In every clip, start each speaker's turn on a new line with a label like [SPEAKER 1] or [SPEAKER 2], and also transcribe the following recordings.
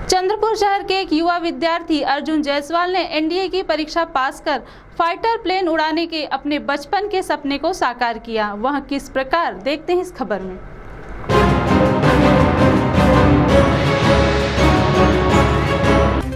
[SPEAKER 1] चंद्रपुर शहर के एक युवा विद्यार्थी अर्जुन जायसवाल ने एनडीए की परीक्षा पास कर फाइटर प्लेन उड़ाने के अपने बचपन के सपने को साकार किया। वह किस प्रकार, देखते हैं इस खबर में।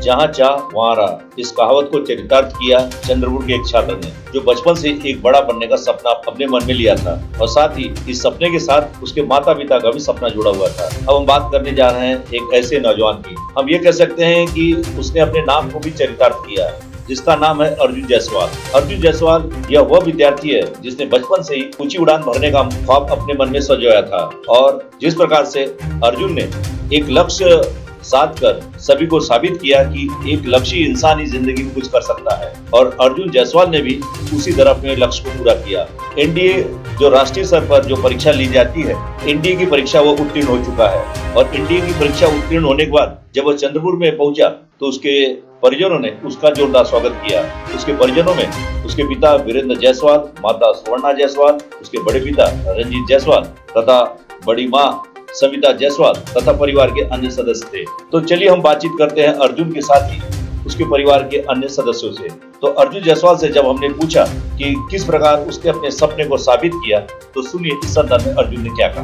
[SPEAKER 2] जहाँ चाह वहाँ रहा, इस कहावत को चरितार्थ किया चंद्रपुर के एक छात्र ने, जो बचपन से एक बड़ा बनने का सपना अपने मन में लिया था और साथ ही इस सपने के साथ उसके माता पिता का भी सपना जुड़ा हुआ था। अब हम बात करने जा रहे हैं एक ऐसे नौजवान की। हम ये कह सकते हैं कि उसने अपने नाम को भी चरितार्थ किया, जिसका नाम है अर्जुन जायसवाल। अर्जुन जायसवाल यह वह विद्यार्थी है जिसने बचपन से ही ऊंची उड़ान भरने का ख्वाब अपने मन में सजोया था और जिस प्रकार से अर्जुन ने एक लक्ष्य साध कर सभी को साबित किया कि एक लक्ष्य इंसान ही जिंदगी में कुछ कर सकता है, और अर्जुन जायसवाल ने भी उसी तरह अपने लक्ष्य को पूरा किया। एनडीए जो राष्ट्रीय स्तर पर जो परीक्षा ली जाती है, एनडीए की परीक्षा वो उत्तीर्ण हो चुका है और एनडीए की परीक्षा उत्तीर्ण होने के बाद जब वो चंद्रपुर में पहुंचा तो उसके परिजनों ने उसका जोरदार स्वागत किया। उसके परिजनों में उसके पिता वीरेंद्र जायसवाल, माता सुवर्णा जायसवाल, उसके बड़े पिता रंजीत जायसवाल तथा बड़ी माँ सविता जायसवाल तथा परिवार के अन्य सदस्य थे। तो चलिए हम बातचीत करते हैं अर्जुन के साथ ही उसके परिवार के अन्य सदस्यों से। तो अर्जुन जायसवाल से जब हमने पूछा कि किस प्रकार उसने अपने सपने को साबित किया, तो सुनिए इस संदर्भ में अर्जुन ने क्या कहा।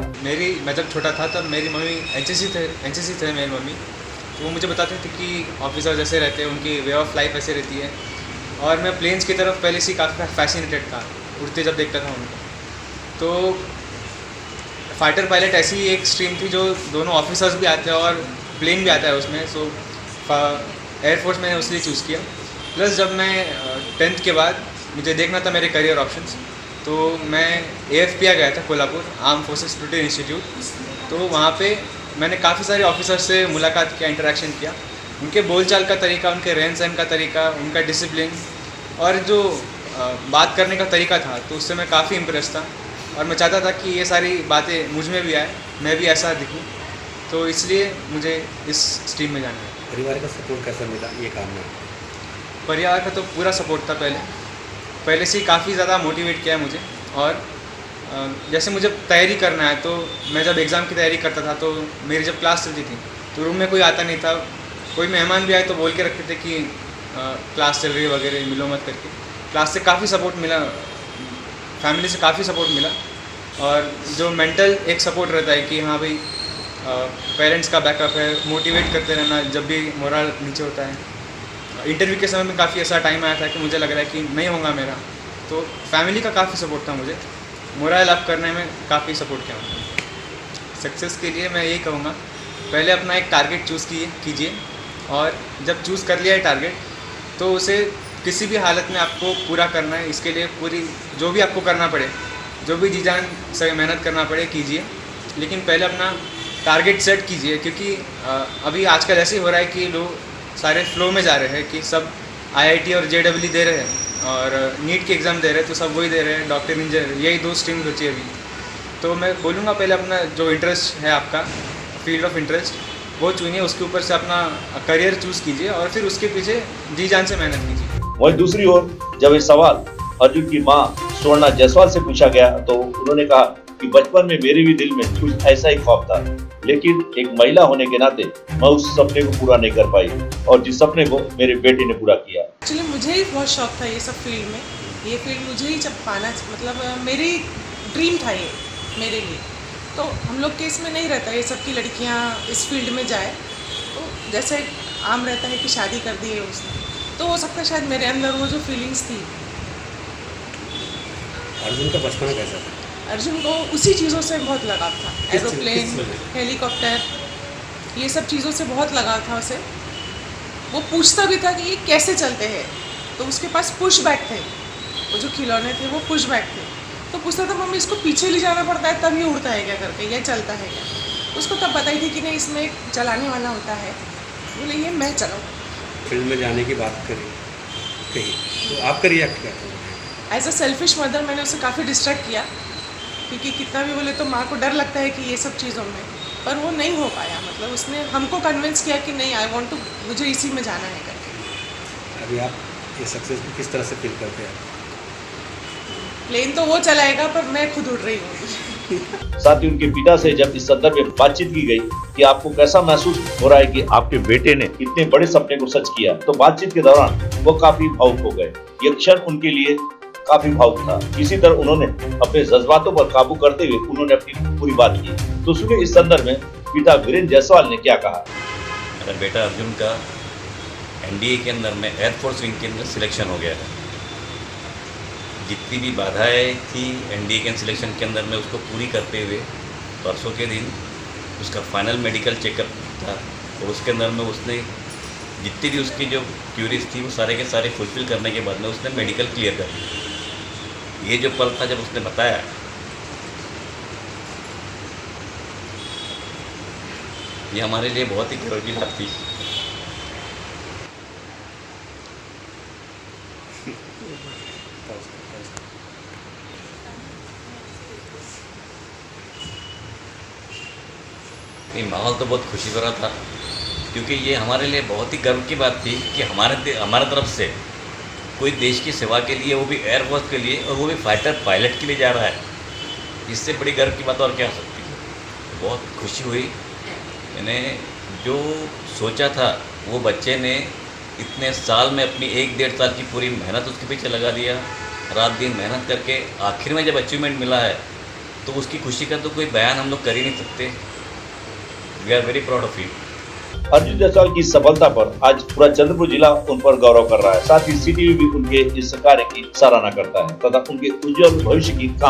[SPEAKER 3] मैं जब छोटा था तब मेरी मम्मी एनसीसी थे मेरी मम्मी, तो वो मुझे बताते थे कि ऑफिसर जैसे रहते हैं, उनकी वे ऑफ लाइफ ऐसे रहती है, और मैं प्लेन्स की तरफ पहले से काफ़ी फैसिनेटेड था, उड़ते जब देखता था उनको। तो फाइटर पायलट ऐसी एक स्ट्रीम थी जो दोनों ऑफिसर्स भी आते हैं और प्लेन भी आता है उसमें, सो एयरफोर्स मैंने उसलिए चूज़ किया। प्लस जब मैं 10th के बाद मुझे देखना था मेरे करियर ऑप्शंस, तो मैं AFPI गया था Kolhapur, arm forces Pluton institute. तो वहाँ पे मैंने काफ़ी सारे ऑफिसर्स से मुलाकात किया, इंटरेक्शन किया। उनके बोलचाल का तरीका, उनके रहन सहन का तरीका, उनका डिसिप्लिन और जो बात करने का तरीका था, तो उससे मैं काफ़ी इम्प्रेस था और मैं चाहता था कि ये सारी बातें मुझ में भी आए, मैं भी ऐसा दिखूं। तो इसलिए मुझे इस स्ट्रीम में जाना है।
[SPEAKER 4] परिवार का सपोर्ट कैसा मिला ये काम में?
[SPEAKER 3] परिवार का तो पूरा सपोर्ट था, पहले से ही काफ़ी ज़्यादा मोटिवेट किया मुझे। और जैसे मुझे तैयारी करना है, तो मैं जब एग्ज़ाम की तैयारी करता था तो मेरी जब क्लास चलती थी तो रूम में कोई आता नहीं था, कोई मेहमान भी आए तो बोल के रखते थे कि क्लास चल रही है वगैरह, मिलो मत करके। क्लास से काफ़ी सपोर्ट मिला, फैमिली से काफ़ी सपोर्ट मिला, और जो मेंटल एक सपोर्ट रहता है कि हाँ भाई पेरेंट्स का बैकअप है, मोटिवेट करते रहना जब भी मोरल नीचे होता है। इंटरव्यू के समय में काफ़ी ऐसा टाइम आया था कि मुझे लग रहा है कि नहीं होगा मेरा, तो फैमिली का काफ़ी सपोर्ट था, मुझे मोरल अप करने में काफ़ी सपोर्ट किया। सक्सेस के लिए मैं यही कहूँगा, पहले अपना एक टारगेट चूज़ कीजिए, और जब चूज़ कर लिया है टारगेट तो उसे किसी भी हालत में आपको पूरा करना है। इसके लिए पूरी जो भी आपको करना पड़े, जो भी जी जान से मेहनत करना पड़े कीजिए, लेकिन पहले अपना टारगेट सेट कीजिए। क्योंकि अभी आजकल ऐसे ही हो रहा है कि लोग सारे फ्लो में जा रहे हैं कि सब IIT और JEE दे रहे हैं और नीट के एग्ज़ाम दे रहे हैं, तो सब वही दे रहे हैं, डॉक्टर इंजीनियर, यही 2 स्ट्रीम बची है अभी। तो मैं बोलूँगा पहले अपना जो इंटरेस्ट है, आपका फील्ड ऑफ इंटरेस्ट, वो चुनिए, उसके ऊपर से अपना करियर चूज़ कीजिए और फिर उसके पीछे जी जान से मेहनत कीजिए।
[SPEAKER 2] वहीं दूसरी ओर जब ये सवाल अर्जुन की मां सुवर्णा जायसवाल से पूछा गया तो उन्होंने कहा कि बचपन में मेरे भी दिल में कुछ ऐसा ही ख्वाब था, लेकिन एक महिला होने के नाते मैं उस सपने को पूरा नहीं कर पाई और जिस सपने को मेरे बेटे ने पूरा किया।
[SPEAKER 5] एक्चुअली मुझे ही बहुत शौक था ये सब फील्ड में, ये फील्ड मुझे ही जब पाना, मतलब मेरी ड्रीम था ये मेरे लिए। तो हम लोग के इसमें नहीं रहता ये सब की लड़कियाँ इस फील्ड में जाए, तो जैसे आम रहता है कि शादी कर दी है उसने, तो हो सकता है शायद मेरे अंदर वो जो फीलिंग्स थी।
[SPEAKER 4] अर्जुन का बचपन कैसा था?
[SPEAKER 5] अर्जुन को उसी चीज़ों से बहुत लगाव था, एरोप्लेन, हेलीकॉप्टर, ये सब चीज़ों से बहुत लगाव था उसे। वो पूछता भी था कि ये कैसे चलते हैं, तो उसके पास पुश बैक थे, वो जो खिलौने थे वो पुश बैक थे। तो पूछता था मम्मी इसको पीछे ले जाना पड़ता है तब ये उड़ता है क्या करके, ये चलता है क्या। उसको तब पता ही थी कि नहीं इसमें एक चलाने वाला होता है, बोले ये मैं चलाऊँ।
[SPEAKER 4] फील्ड में जाने की बात कही, तो आपका रिएक्ट क्या था?
[SPEAKER 5] एज अ सेल्फिश मदर मैंने उसे काफ़ी डिस्ट्रैक्ट किया, क्योंकि कितना भी बोले तो माँ को डर लगता है कि ये सब चीज़ों में, पर वो नहीं हो पाया। मतलब उसने हमको कन्विंस किया कि नहीं, आई वांट टू, मुझे इसी में जाना है करके।
[SPEAKER 4] अभी आप ये सक्सेस को किस तरह से फील करते हैं?
[SPEAKER 5] प्लेन तो वो चलाएगा, पर मैं खुद उड़ रही हूँ।
[SPEAKER 2] साथ ही उनके पिता से जब इस संदर्भ में बातचीत की गई कि आपको कैसा महसूस हो रहा है कि आपके बेटे ने इतने बड़े सपने को सच किया। तो बातचीत के दौरान वो काफी भावुक हो गए। ये क्षण उनके लिए काफी भावुक था। इसी तरह उन्होंने अपने जज्बातों पर काबू करते हुए उन्होंने अपनी पूरी बात की। तो सुनिए इस संदर्भ में पिता वीरेंद्र जायसवाल ने क्या कहा।
[SPEAKER 6] मेरा बेटा अर्जुन का एनडीए के अंदर में एयरफोर्स विंग के अंदर सिलेक्शन हो गया है। जितनी भी बाधाएं थी एनडीए के सिलेक्शन के अंदर में उसको पूरी करते हुए परसों के दिन उसका फाइनल मेडिकल चेकअप था और उसके अंदर में उसने जितनी भी उसकी जो क्यूरीज थी वो सारे के सारे फुलफिल करने के बाद में उसने मेडिकल क्लियर कर दिया। ये जो पल था जब उसने बताया, ये हमारे लिए बहुत ही गर्व की बात थी। ये माहौल तो बहुत खुशी भरा था क्योंकि ये हमारे लिए बहुत ही गर्व की बात थी कि हमारे तरफ से कोई देश की सेवा के लिए, वो भी एयरफोर्स के लिए, और वो भी फाइटर पायलट के लिए जा रहा है। इससे बड़ी गर्व की बात और क्या हो सकती है। बहुत खुशी हुई। मैंने जो सोचा था वो बच्चे ने इतने साल में अपनी 1-1.5 साल की पूरी मेहनत उसके पीछे लगा दिया, रात दिन मेहनत करके आखिर में जब अचीवमेंट मिला है तो उसकी खुशी का तो कोई बयान हम लोग कर ही नहीं सकते। We are very proud of you.
[SPEAKER 2] Arjun Jaiswal की सफलता पर आज पूरा चंद्रपुर जिला उन पर गौरव कर रहा है। साथ ही सिटी भी उनके इस कार्य की सराहना करता है तथा उनके उज्जवल भविष्य की कामना